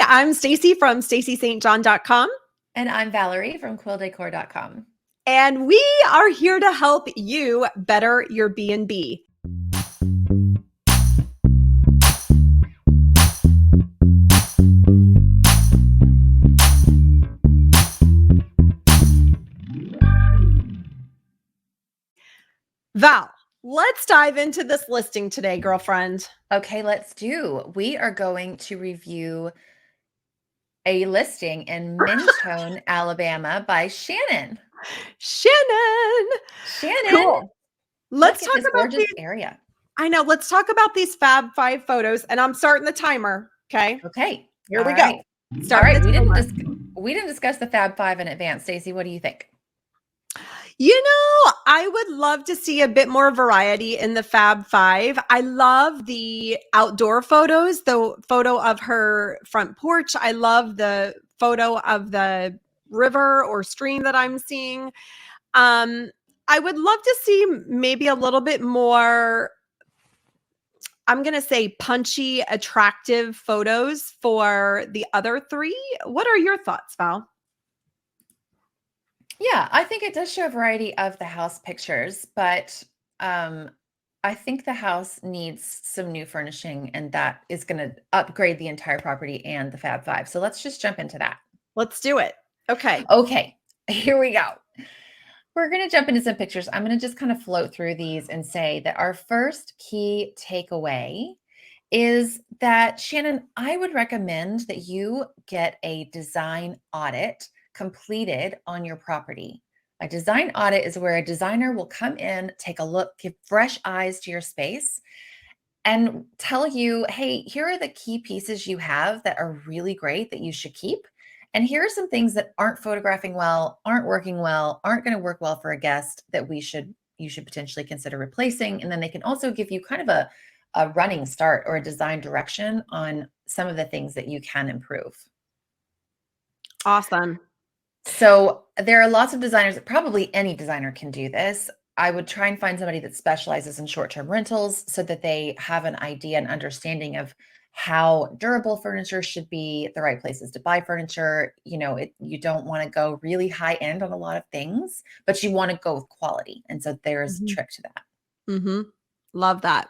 I'm Stacey from stacystjohn.com. And I'm Valerie from quilldecor.com. And we are here to help you better your B&B. Val, let's dive into this listing today, girlfriend. Okay, let's do. We are going to review a listing in Mentone, Alabama by Shannon. Shannon. Cool. Let's talk about gorgeous area. I know. Let's talk about these Fab Five photos, and I'm starting the timer. Okay. Okay. Here we go. All right. We didn't discuss the Fab Five in advance. Stacey, what do you think? I would love to see a bit more variety in the Fab Five. I love the outdoor photos, the photo of her front porch. I love the photo of the river or stream that I'm seeing. I would love to see maybe a little bit more, I'm going to say punchy, attractive photos for the other three. What are your thoughts, Val? Yeah, I think it does show a variety of the house pictures, but I think the house needs some new furnishing, and that is going to upgrade the entire property and the Fab Five. So let's just jump into that. Let's do it. Okay. Okay, here we go. We're going to jump into some pictures. I'm going to just kind of float through these and say that our first key takeaway is that, Shannon, I would recommend that you get a design audit completed on your property. A design audit is where a designer will come in, take a look, give fresh eyes to your space, and tell you, hey, here are the key pieces you have that are really great that you should keep. And here are some things that aren't photographing well, aren't working well, aren't going to work well for a guest that you should potentially consider replacing. And then they can also give you kind of a running start or a design direction on some of the things that you can improve. Awesome. So there are lots of designers, probably any designer can do this. I would try and find somebody that specializes in short-term rentals so that they have an idea and understanding of how durable furniture should be, the right places to buy furniture. You don't want to go really high end on a lot of things, but you want to go with quality. And so there's a trick to that. Love that.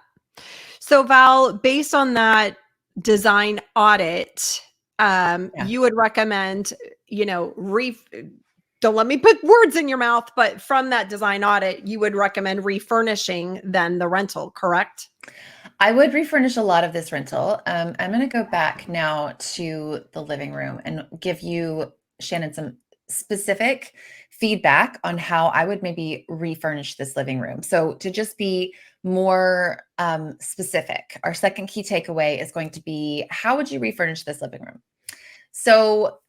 So Val, based on that design audit, you would recommend, don't let me put words in your mouth, but from that design audit, you would recommend refurnishing then the rental, correct? I would refurnish a lot of this rental. I'm going to go back now to the living room and give you, Shannon, some specific feedback on how I would maybe refurnish this living room. So to just be more specific, our second key takeaway is going to be, how would you refurnish this living room? So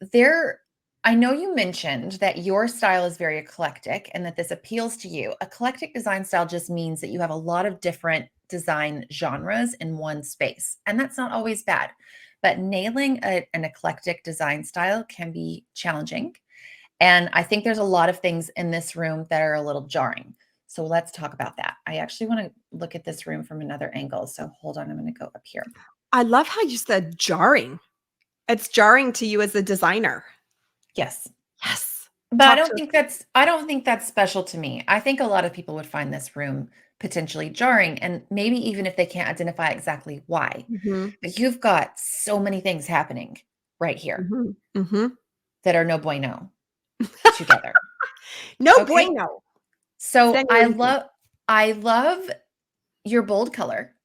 I know you mentioned that your style is very eclectic and that this appeals to you. Eclectic design style just means that you have a lot of different design genres in one space, and that's not always bad. But nailing an eclectic design style can be challenging. And I think there's a lot of things in this room that are a little jarring. So let's talk about that. I actually want to look at this room from another angle. So hold on, I'm going to go up here. I love how you said jarring. It's jarring to you as a designer. Yes. Yes. But I don't think that's special to me. I think a lot of people would find this room potentially jarring, and maybe even if they can't identify exactly why. But you've got so many things happening right here that are no bueno together. No bueno. So I love your bold color,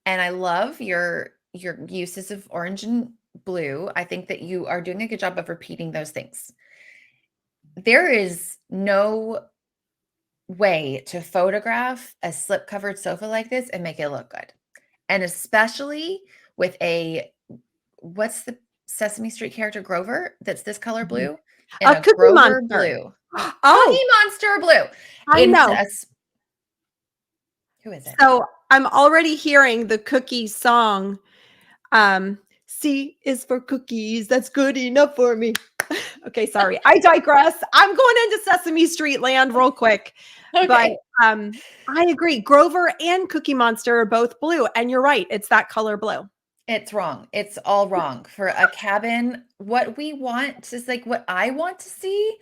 and I love your uses of orange and blue. I think that you are doing a good job of repeating those things. There is no way to photograph a slip-covered sofa like this and make it look good. And especially with what's the Sesame Street character, Grover, that's this color blue? And a Cookie Monster blue. Oh, Cookie Monster blue. I know. Who is it? So I'm already hearing the cookie song. C is for cookies. That's good enough for me. Okay, sorry. I digress. I'm going into Sesame Street land real quick. Okay. But I agree. Grover and Cookie Monster are both blue. And you're right. It's that color blue. It's wrong. It's all wrong. For a cabin, what we want is like what I want to see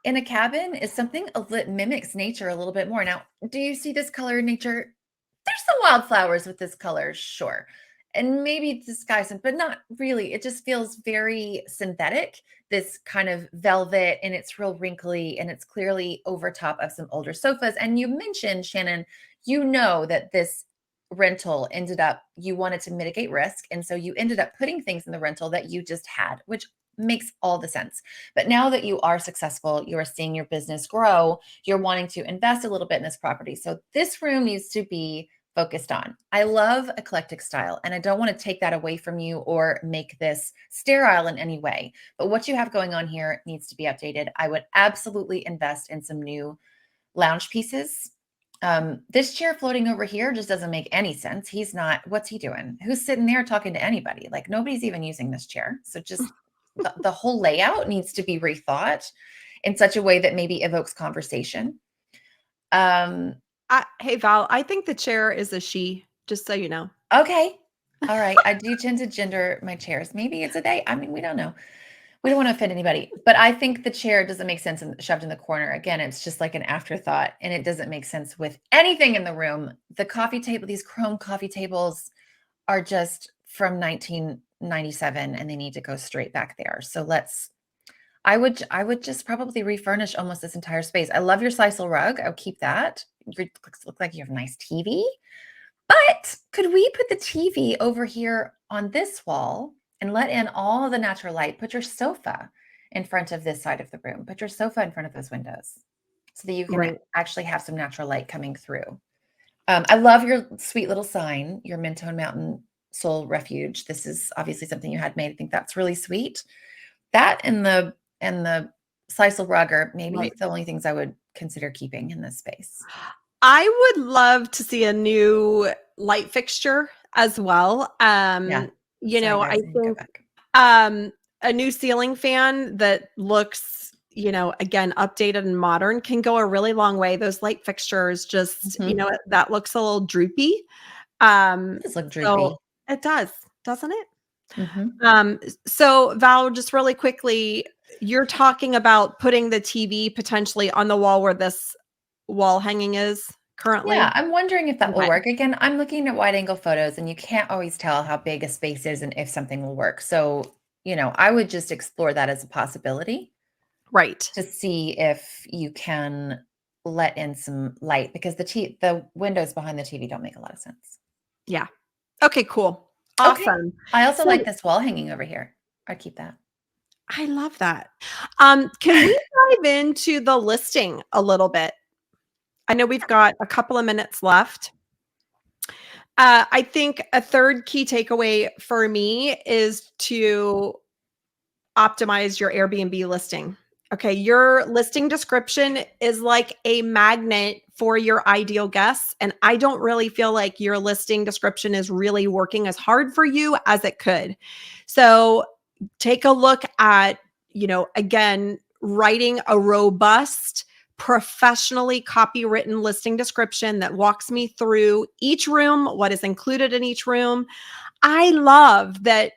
in a cabin is something that mimics nature a little bit more. Now, do you see this color in nature? There's some wildflowers with this color, sure. And maybe the sky, but not really. It just feels very synthetic, this kind of velvet, and it's real wrinkly, and it's clearly over top of some older sofas. And you mentioned, Shannon, you know that this rental ended up, you wanted to mitigate risk. And so you ended up putting things in the rental that you just had, which makes all the sense. But now that you are successful, you are seeing your business grow, you're wanting to invest a little bit in this property. So this room needs to be focused on. I love eclectic style, and I don't want to take that away from you or make this sterile in any way. But what you have going on here needs to be updated. I would absolutely invest in some new lounge pieces. This chair floating over here just doesn't make any sense. He's not, what's he doing? Who's sitting there talking to anybody? Like nobody's even using this chair. So just the whole layout needs to be rethought in such a way that maybe evokes conversation. Hey, Val, I think the chair is a she, just so you know. Okay. All right. I do tend to gender my chairs. Maybe it's a they. I mean, we don't know. We don't want to offend anybody, but I think the chair doesn't make sense and shoved in the corner. Again, it's just like an afterthought, and it doesn't make sense with anything in the room. The coffee table, these chrome coffee tables are just from 1997, and they need to go straight back there. So I would just probably refurnish almost this entire space. I love your sisal rug. I'll keep that. You look like you have a nice TV. But could we put the TV over here on this wall and let in all the natural light? Put your sofa in front of this side of the room. Put your sofa in front of those windows so that you can actually have some natural light coming through. I love your sweet little sign, your Mentone Mountain Soul Refuge. This is obviously something you had made. I think that's really sweet. That and the sisal rug are maybe the only things I would consider keeping in this space. I would love to see a new light fixture as well. You know, I think a new ceiling fan that looks, you know, again, updated and modern can go a really long way. Those light fixtures just, you know, that looks a little droopy. It does look droopy. So it does, doesn't it? So Val, just really quickly, you're talking about putting the TV potentially on the wall where this wall hanging is currently. Yeah, I'm wondering if that will work. Again, I'm looking at wide angle photos, and you can't always tell how big a space is and if something will work. So, you know, I would just explore that as a possibility. Right. To see if you can let in some light, because the windows behind the TV don't make a lot of sense. Yeah. Okay, cool. Awesome. Okay. I also like this wall hanging over here. I'd keep that. I love that. Can we dive into the listing a little bit? I know we've got a couple of minutes left. I think a third key takeaway for me is to optimize your Airbnb listing. Okay, your listing description is like a magnet for your ideal guests. And I don't really feel like your listing description is really working as hard for you as it could. So take a look at, you know, again, writing a robust, professionally copywritten listing description that walks me through each room, what is included in each room. I love that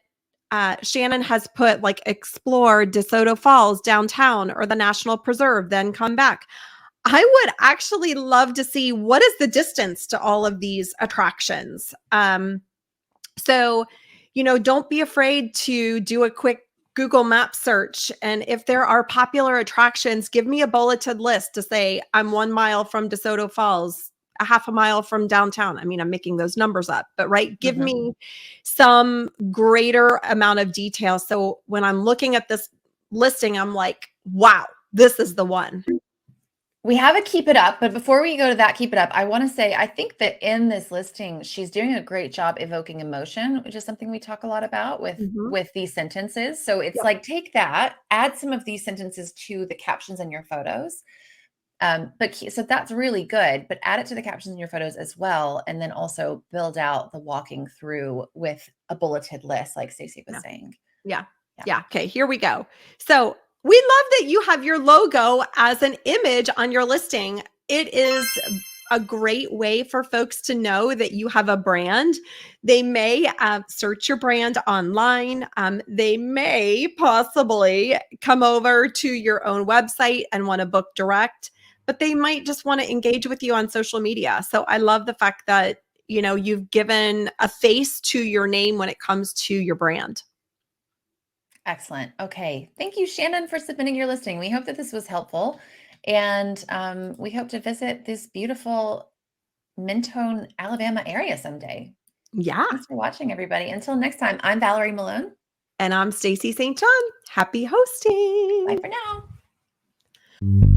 Shannon has put like explore DeSoto Falls downtown or the National Preserve, then come back. I would actually love to see what is the distance to all of these attractions. So, you know, don't be afraid to do a quick Google Maps search. And if there are popular attractions, give me a bulleted list to say, I'm 1 mile from DeSoto Falls, a half a mile from downtown. I mean, I'm making those numbers up, but right, give me some greater amount of detail. So when I'm looking at this listing, I'm like, wow, this is the one. We have a keep it up, but before we go to that keep it up, I want to say, I think that in this listing, she's doing a great job evoking emotion, which is something we talk a lot about with these sentences. So it's like, take that, add some of these sentences to the captions in your photos. So that's really good, but add it to the captions in your photos as well. And then also build out the walking through with a bulleted list, like Stacey was saying. Yeah. Okay, here we go. So we love that you have your logo as an image on your listing. It is a great way for folks to know that you have a brand. They may search your brand online. They may possibly come over to your own website and want to book direct, but they might just want to engage with you on social media. So I love the fact that, you know, you've given a face to your name when it comes to your brand. Excellent. Okay. Thank you, Shannon, for submitting your listing. We hope that this was helpful. And we hope to visit this beautiful Mentone, Alabama area someday. Yeah. Thanks for watching, everybody. Until next time, I'm Valerie Malone. And I'm Stacey St. John. Happy hosting. Bye for now.